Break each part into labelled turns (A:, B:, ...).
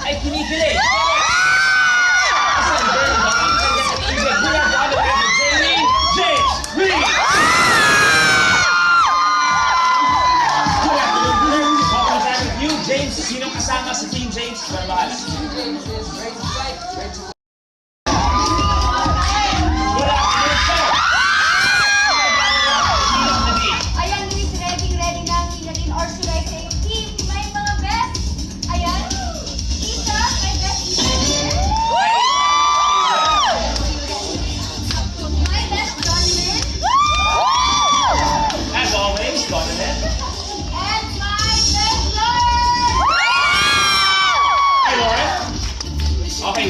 A: ay kinikilig. Isang girl ba ang kanyang kaibigan mula sa ano kay Jamie James Lee? Good afternoon, welcome back with you, James. Sinong kasama sa Team James? Barbalas.
B: James is ready to fight, ready to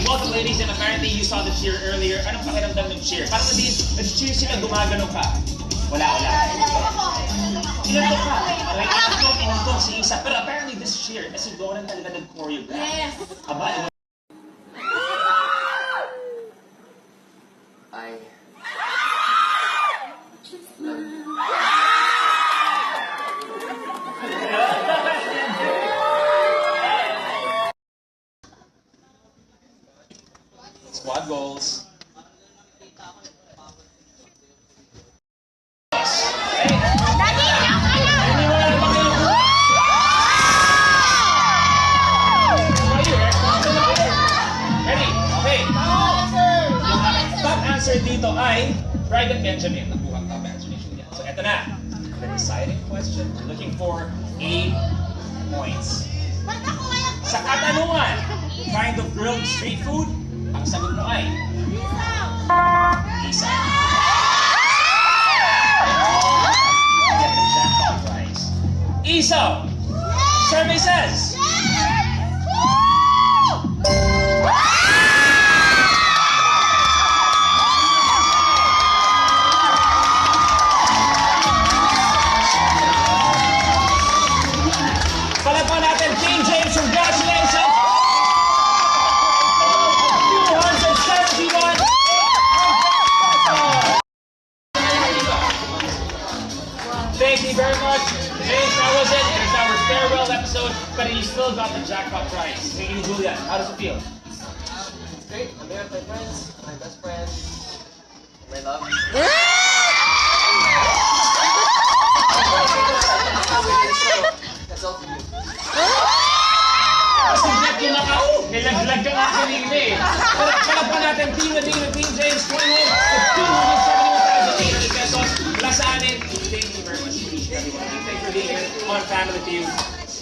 A: welcome ladies, and apparently you saw the cheer earlier. Anong pakiramdam ng cheer? Parang nag-cheer sila, gumagano ka. Wala. Inantok ka. Inantok si Isa. Pero apparently this cheer, kasi Doran talaga nag-choreograph.
C: Yes.
A: Aba, squad goals. Ready? Okay. Top answer dito ay Private Benjamin. Nakuha ang top answer ni Julia. So eto na. The deciding question. Looking for 8 points. Sa katanungan, kind of grilled street food, ang sagot mo ay Isa. Get the jackpot prize. Isa. Survey says. Palagpan natin Team James. Congratulations. Thank you very much. James, that was it. It is our farewell episode, but you still got the jackpot prize. Thank you, Julia. How does it feel?
B: It's great. I'm there with my friends, my best friend, my love. That's all for you.
A: Nilaglag ka nga kanina eh. Palagpan natin, Team Nadine, Team James, going home with 271,800 pesos. Mula sa anin, thank you very much. Thank you for being here on Family Feud.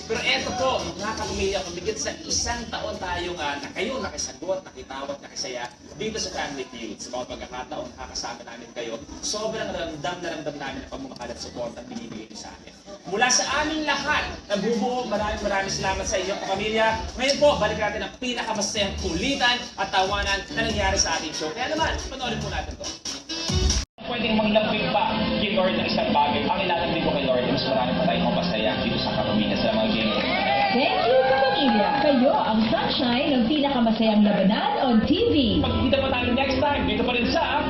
A: Pero eto po, mga kapamilya, kumigit sa 1 taon tayong na kayo nakisagot, nakitawat, nakisaya dito sa Family Feud. Sa mga pagkakataon, nakakasama namin kayo. Sobrang ramdam na ramdam namin ang pagmamahal at support ang binibigay niyo sa amin. Mula sa aming lahat, nagbubuo, maraming salamat sa inyong kapamilya. Ngayon po, balik natin ang pinakamasayang kulitan at tawanan na nangyari sa ating show. Kaya naman, panoorin po natin to. Pwedeng manglambing pa kay Lord ng isang bagay. Ang ilalambing ko kay Lord, mas marami pa tayong mapasaya dito sa kapamilya sa mga game.
D: Thank you, kapamilya. Kayo ang sunshine ng pinakamasayang labanan on TV.
A: Pagkita pa tayo next time, dito pa rin sa